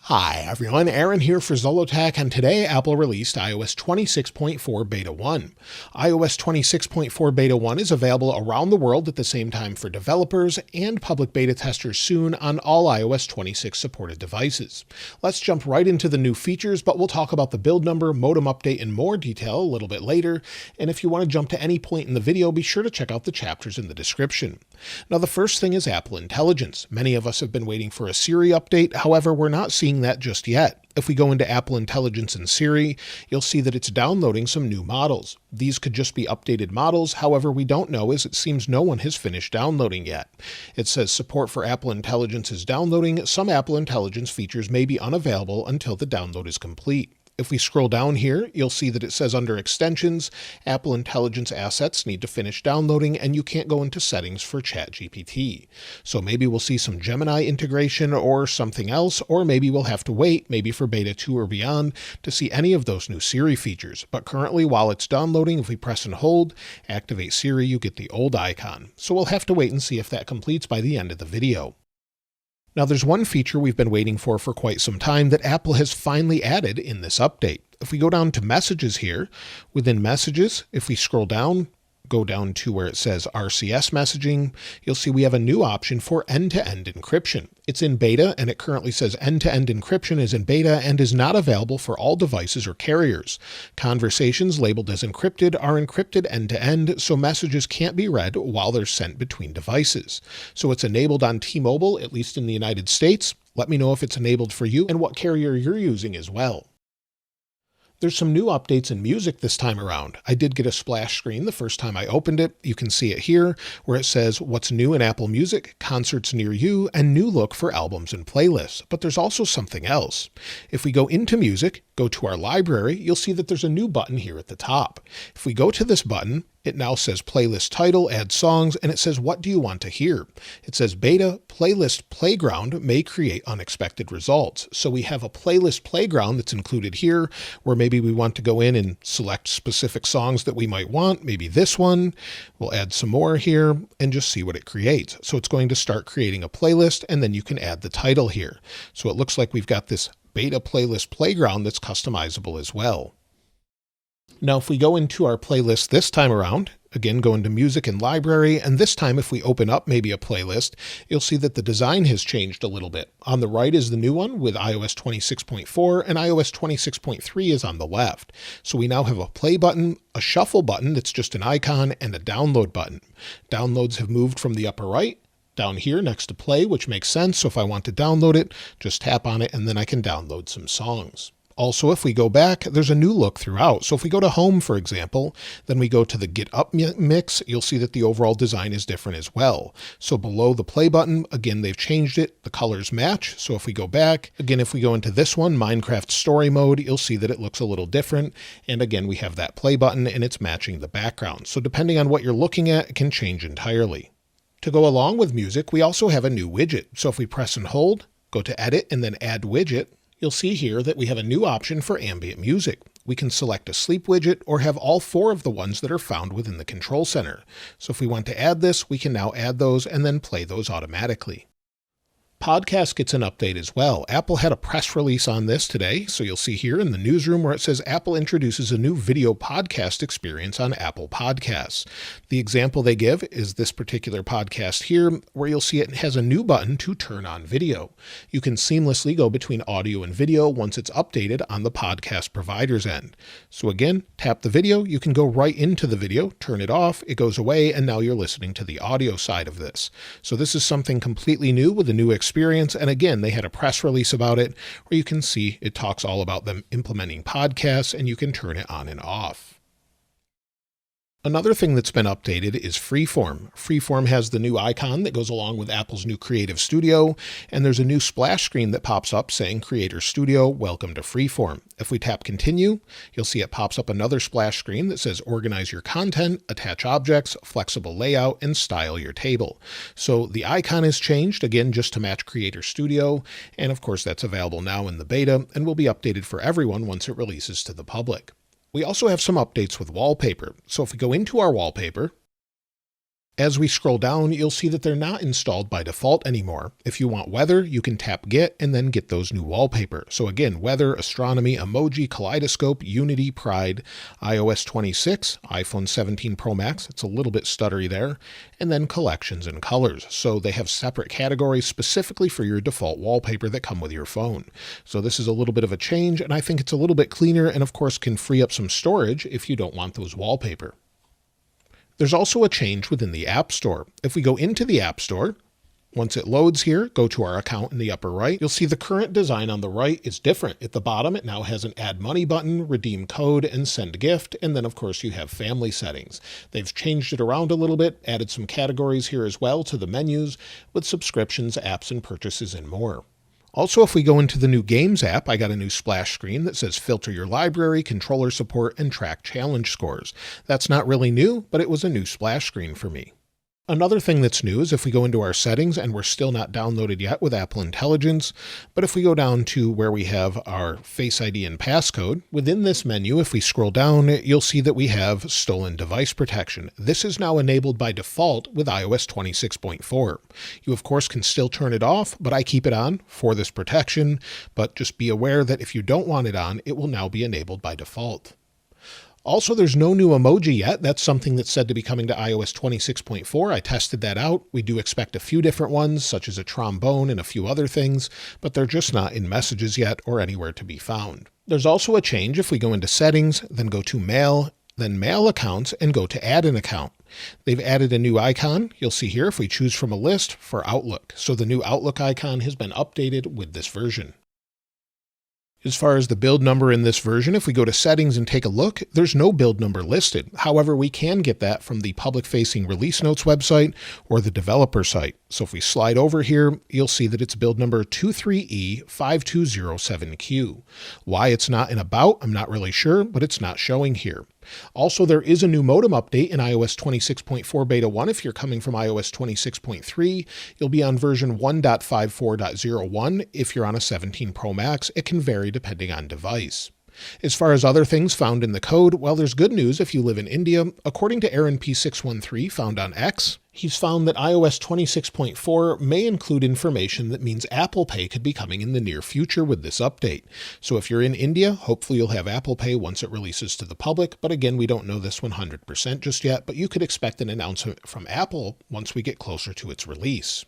Hi everyone, Aaron here for Zollotech, and today Apple released iOS 26.4 Beta 1. iOS 26.4 Beta 1 is available around the world at the same time for developers and public beta testers soon on all iOS 26 supported devices. Let's jump right into the new features, but we'll talk about the build number, modem update in more detail a little bit later, and if you want to jump to any point in the video, be sure to check out the chapters in the description. Now the first thing is Apple Intelligence. Many of us have been waiting for a Siri update, however we're not seeing that just yet. If we go into Apple Intelligence and Siri, you'll see that it's downloading some new models. These could just be updated models, however we don't know as it seems no one has finished downloading yet. It says support for Apple Intelligence is downloading. Some Apple Intelligence features may be unavailable until the download is complete. If we scroll down here, you'll see that it says under extensions, Apple Intelligence assets need to finish downloading and you can't go into settings for ChatGPT. So maybe we'll see some Gemini integration or something else, or maybe we'll have to wait, maybe for beta 2 or beyond, to see any of those new Siri features. But currently, while it's downloading, if we press and hold, activate Siri, you get the old icon. So we'll have to wait and see if that completes by the end of the video. Now there's one feature we've been waiting for quite some time that Apple has finally added in this update. If we go down to Messages here, within Messages, if we scroll down, go down to where it says RCS messaging, you'll see we have a new option for end-to-end encryption. It's in beta and it currently says end-to-end encryption is in beta and is not available for all devices or carriers. Conversations labeled as encrypted are encrypted end-to-end, so messages can't be read while they're sent between devices. So it's enabled on T-Mobile, at least in the United States. Let me know if it's enabled for you and what carrier you're using as well. There's some new updates in music this time around. I did get a splash screen the first time I opened it. You can see it here where it says what's new in Apple Music, concerts near you, and new look for albums and playlists. But there's also something else. If we go into music, go to our library, you'll see that there's a new button here at the top. If we go to this button, it now says playlist title, add songs, and it says, what do you want to hear? It says beta playlist playground may create unexpected results. So we have a playlist playground that's included here where maybe we want to go in and select specific songs that we might want. Maybe this one, we'll add some more here and just see what it creates. So it's going to start creating a playlist and then you can add the title here. So it looks like we've got this beta playlist playground that's customizable as well. Now, if we go into our playlist this time around, again, go into music and library, and this time if we open up maybe a playlist, you'll see that the design has changed a little bit. On the right is the new one with iOS 26.4 and iOS 26.3 is on the left. So we now have a play button, a shuffle button that's just an icon, and a download button. Downloads have moved from the upper right down here next to play, which makes sense. So if I want to download it, just tap on it and then I can download some songs. Also, if we go back, there's a new look throughout. So if we go to home, for example, then we go to the Get Up mix, you'll see that the overall design is different as well. So below the play button, again, they've changed it. The colors match. So if we go back, again, if we go into this one, Minecraft Story Mode, you'll see that it looks a little different. And again, we have that play button and it's matching the background. So depending on what you're looking at, it can change entirely. To go along with music, we also have a new widget. So if we press and hold, go to Edit and then Add Widget, you'll see here that we have a new option for ambient music. We can select a sleep widget or have all 4 of the ones that are found within the control center. So if we want to add this, we can now add those and then play those automatically. Podcast gets an update as well. Apple had a press release on this today, so you'll see here in the newsroom where it says Apple introduces a new video podcast experience on Apple Podcasts. The example they give is this particular podcast here, where you'll see it has a new button to turn on video. You can seamlessly go between audio and video once it's updated on the podcast provider's end. So again, tap the video, you can go right into the video, turn it off, it goes away, and now you're listening to the audio side of this. So this is something completely new with a new experience. And again, they had a press release about it where you can see it talks all about them implementing podcasts and you can turn it on and off. Another thing that's been updated is Freeform. Freeform has the new icon that goes along with Apple's new Creative Studio, and there's a new splash screen that pops up saying Creator Studio, welcome to Freeform. If we tap continue, you'll see it pops up another splash screen that says organize your content, attach objects, flexible layout, and style your table. So the icon has changed again just to match Creator Studio, and of course that's available now in the beta and will be updated for everyone once it releases to the public. We also have some updates with Wallpaper. So if we go into our wallpaper, As we scroll down, you'll see that they're not installed by default anymore. If you want weather, you can tap Get and then get those new wallpaper. So again, weather, astronomy, emoji, kaleidoscope, Unity, Pride, iOS 26, iPhone 17 Pro Max, it's a little bit stuttery there, and then collections and colors. So they have separate categories specifically for your default wallpaper that come with your phone. So this is a little bit of a change, and I think it's a little bit cleaner and of course can free up some storage if you don't want those wallpaper. There's also a change within the App Store. If we go into the App Store, once it loads here, go to our account in the upper right, you'll see the current design on the right is different. At the bottom, it now has an Add Money button, Redeem Code, and Send Gift, and then of course you have family settings. They've changed it around a little bit, added some categories here as well to the menus with subscriptions, apps, and purchases and more. Also, if we go into the new Games app, I got a new splash screen that says filter your library, controller support, and track challenge scores. That's not really new, but it was a new splash screen for me. Another thing that's new is if we go into our settings, and we're still not downloaded yet with Apple Intelligence, but if we go down to where we have our Face ID and passcode, within this menu, if we scroll down, you'll see that we have stolen device protection. This is now enabled by default with iOS 26.4. You of course can still turn it off, but I keep it on for this protection, but just be aware that if you don't want it on, it will now be enabled by default. Also, there's no new emoji yet. That's something that's said to be coming to iOS 26.4. I tested that out. We do expect a few different ones, such as a trombone and a few other things, but they're just not in messages yet or anywhere to be found. There's also a change if we go into settings, then go to mail, then mail accounts, and go to add an account. They've added a new icon. You'll see here if we choose from a list for Outlook. So the new Outlook icon has been updated with this version. As far as the build number in this version, if we go to settings and take a look, there's no build number listed. However, we can get that from the public-facing release notes website or the developer site. So if we slide over here, you'll see that it's build number 23E5207Q. Why it's not in About, I'm not really sure, but it's not showing here. Also, there is a new modem update in iOS 26.4 Beta 1. If you're coming from iOS 26.3, you'll be on version 1.54.01. If you're on a 17 Pro Max, it can vary depending on device. As far as other things found in the code, well, there's good news if you live in India. According to Aaron P613 found on X, he's found that iOS 26.4 may include information that means Apple Pay could be coming in the near future with this update. So if you're in India, hopefully you'll have Apple Pay once it releases to the public. But again, we don't know this 100% just yet, but you could expect an announcement from Apple once we get closer to its release.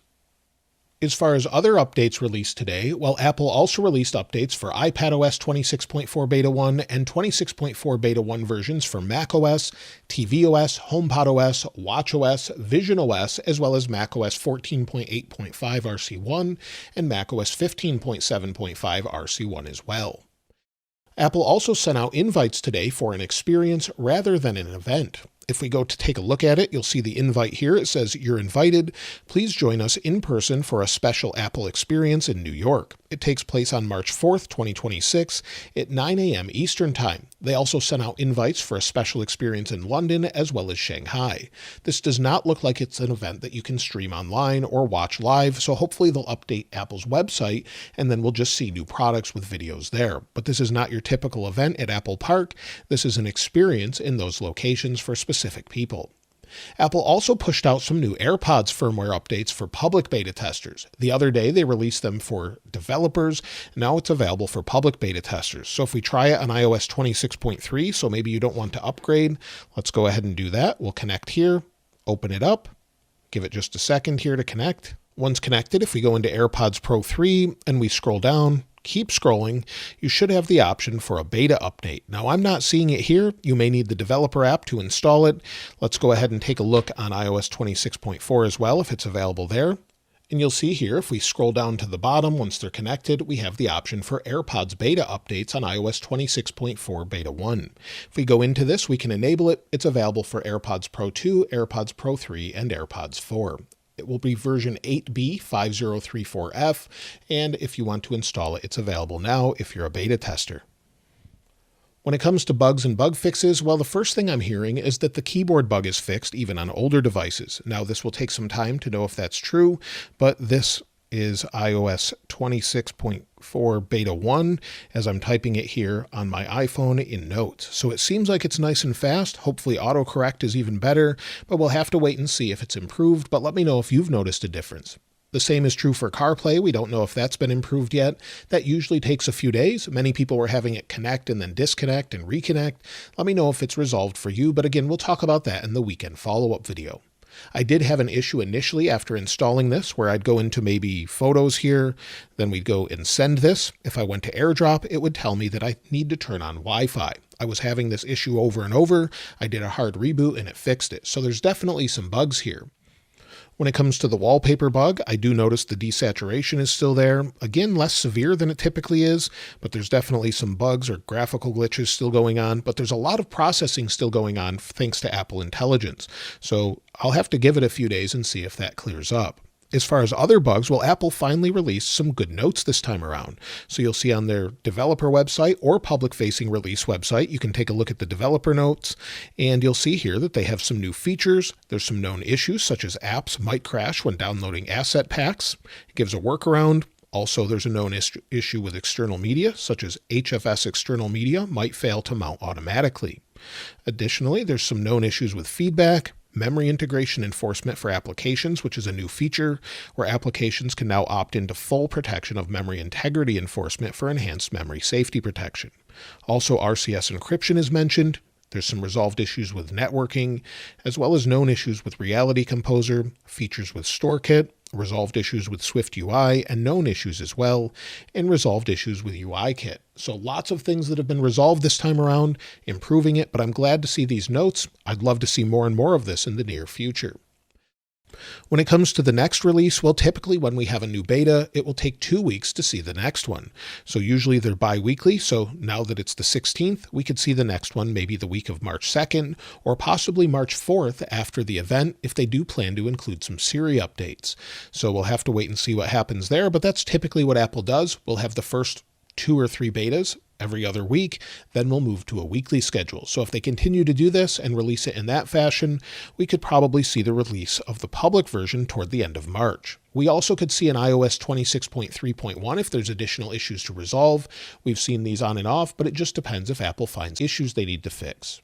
As far as other updates released today, well, Apple also released updates for iPadOS 26.4 Beta 1 and 26.4 Beta 1 versions for macOS, tvOS, HomePodOS, watchOS, visionOS, as well as macOS 14.8.5 RC1 and macOS 15.7.5 RC1 as well. Apple also sent out invites today for an experience rather than an event. If we go to take a look at it, you'll see the invite here. It says, "You're invited. Please join us in person for a special Apple experience in New York. It takes place on March 4th, 2026 at 9 a.m. Eastern Time." They also sent out invites for a special experience in London as well as Shanghai. This does not look like it's an event that you can stream online or watch live, so hopefully they'll update Apple's website and then we'll just see new products with videos there. But this is not your typical event at Apple Park. This is an experience in those locations for specific people. Apple also pushed out some new AirPods firmware updates for public beta testers. The other day, they released them for developers. Now it's available for public beta testers. So if we try it on iOS 26.3, so maybe you don't want to upgrade, let's go ahead and do that. We'll connect here, open it up, give it just a second here to connect. Once connected, if we go into AirPods Pro 3 and we scroll down, keep scrolling, you should have the option for a beta update. Now, I'm not seeing it here. You may need the developer app to install it. Let's go ahead and take a look on iOS 26.4 as well, if it's available there. And you'll see here, if we scroll down to the bottom, once they're connected, we have the option for AirPods beta updates on iOS 26.4 Beta 1. If we go into this, we can enable it. It's available for AirPods Pro 2, AirPods Pro 3, and AirPods 4. It will be version 8B5034F, and if you want to install it, it's available now if you're a beta tester. When it comes to bugs and bug fixes, well, the first thing I'm hearing is that the keyboard bug is fixed even on older devices. Now, this will take some time to know if that's true, but this is iOS 26.4 beta 1 as I'm typing it here on my iPhone in Notes. So it seems like it's nice and fast. Hopefully autocorrect is even better, but we'll have to wait and see if it's improved. But let me know if you've noticed a difference. The same is true for CarPlay. We don't know if that's been improved yet. That usually takes a few days. Many people were having it connect and then disconnect and reconnect. Let me know if it's resolved for you. But again, we'll talk about that in the weekend follow-up video. I did have an issue initially after installing this where I'd go into maybe Photos here, then we'd go and send this. If I went to AirDrop, it would tell me that I need to turn on Wi-Fi. I was having this issue over and over. I did a hard reboot and it fixed it. So there's definitely some bugs here. When it comes to the wallpaper bug, I do notice the desaturation is still there. Again, less severe than it typically is, but there's definitely some bugs or graphical glitches still going on, but there's a lot of processing still going on thanks to Apple Intelligence. So I'll have to give it a few days and see if that clears up. As far as other bugs, well, Apple finally released some good notes this time around. So you'll see on their developer website or public-facing release website, you can take a look at the developer notes, and you'll see here that they have some new features. There's some known issues, such as apps might crash when downloading asset packs. It gives a workaround. Also, there's a known issue with external media, such as HFS external media might fail to mount automatically. Additionally, there's some known issues with feedback, memory integration enforcement for applications, which is a new feature where applications can now opt into full protection of memory integrity enforcement for enhanced memory safety protection. Also, RCS encryption is mentioned. There's some resolved issues with networking, as well as known issues with Reality Composer, features with StoreKit, resolved issues with Swift UI, and known issues as well, and resolved issues with UIKit. So lots of things that have been resolved this time around, improving it, but I'm glad to see these notes. I'd love to see more and more of this in the near future. When it comes to the next release, well, typically when we have a new beta, it will take 2 weeks to see the next one. So usually they're bi-weekly. So now that it's the 16th, we could see the next one maybe the week of March 2nd or possibly March 4th after the event if they do plan to include some Siri updates. So we'll have to wait and see what happens there, but that's typically what Apple does. We'll have the first 2 or 3 betas every other week, then we'll move to a weekly schedule. So if they continue to do this and release it in that fashion, we could probably see the release of the public version toward the end of March. We also could see an iOS 26.3.1 if there's additional issues to resolve. We've seen these on and off, but it just depends if Apple finds issues they need to fix.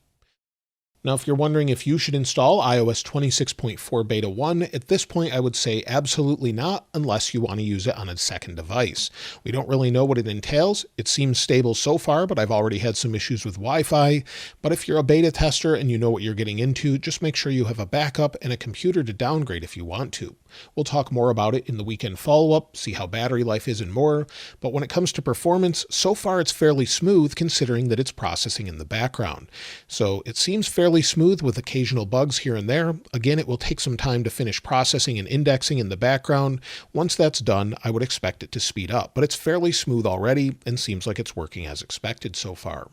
Now, if you're wondering if you should install iOS 26.4 beta 1, at this point I would say absolutely not unless you want to use it on a second device. We don't really know what it entails. It seems stable so far, but I've already had some issues with Wi-Fi. But if you're a beta tester and you know what you're getting into, just make sure you have a backup and a computer to downgrade if you want to. We'll talk more about it in the weekend follow-up, see how battery life is and more. But when it comes to performance, so far it's fairly smooth considering that it's processing in the background. So it seems fairly smooth with occasional bugs here and there. Again, it will take some time to finish processing and indexing in the background. Once that's done, I would expect it to speed up, but it's fairly smooth already and seems like it's working as expected so far.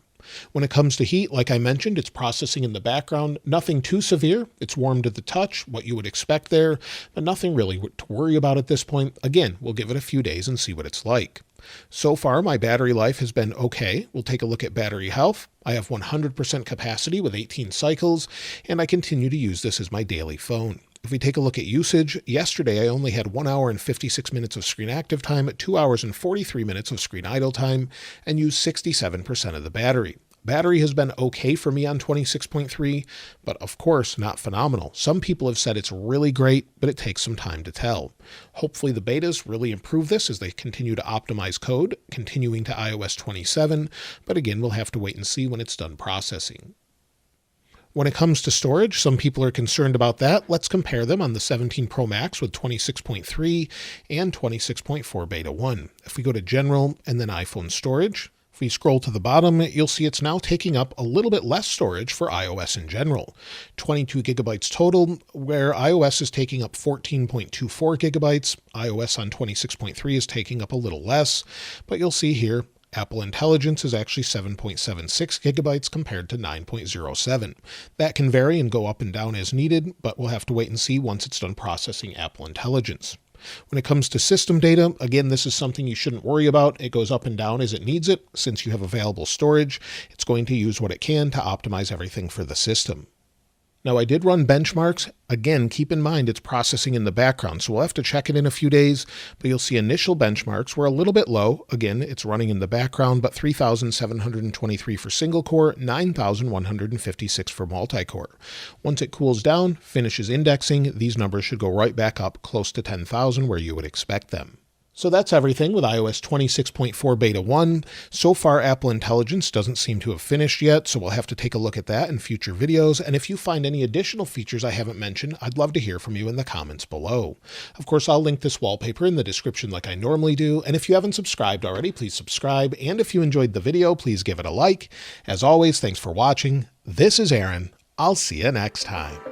When it comes to heat, like I mentioned, it's processing in the background. Nothing too severe. It's warm to the touch, what you would expect there, but nothing really to worry about at this point. Again, we'll give it a few days and see what it's like. So far, my battery life has been okay. We'll take a look at battery health. I have 100% capacity with 18 cycles, and I continue to use this as my daily phone. If we take a look at usage, yesterday I only had 1 hour and 56 minutes of screen active time, 2 hours and 43 minutes of screen idle time, and used 67% of the battery. Battery has been okay for me on 26.3, but of course not phenomenal. Some people have said it's really great, but it takes some time to tell. Hopefully the betas really improve this as they continue to optimize code, continuing to iOS 27, but again, we'll have to wait and see when it's done processing. When it comes to storage, some people are concerned about that. Let's compare them on the 17 Pro Max with 26.3 and 26.4 Beta 1. If we go to General and then iPhone Storage, if we scroll to the bottom, you'll see it's now taking up a little bit less storage for iOS in general. 22 gigabytes total, where iOS is taking up 14.24 gigabytes. iOS on 26.3 is taking up a little less, but you'll see here Apple Intelligence is actually 7.76 gigabytes compared to 9.07. That can vary and go up and down as needed, but we'll have to wait and see once it's done processing Apple Intelligence. When it comes to system data, again, this is something you shouldn't worry about. It goes up and down as it needs it. Since you have available storage, it's going to use what it can to optimize everything for the system. Now I did run benchmarks. Again, keep in mind it's processing in the background, so we'll have to check it in a few days, but you'll see initial benchmarks were a little bit low. Again, it's running in the background, but 3,723 for single core, 9,156 for multi-core. Once it cools down, finishes indexing, these numbers should go right back up close to 10,000 where you would expect them. So that's everything with iOS 26.4 Beta 1. So far, Apple Intelligence doesn't seem to have finished yet, so we'll have to take a look at that in future videos. And if you find any additional features I haven't mentioned, I'd love to hear from you in the comments below. Of course, I'll link this wallpaper in the description like I normally do. And if you haven't subscribed already, please subscribe. And if you enjoyed the video, please give it a like. As always, thanks for watching. This is Aaron. I'll see you next time.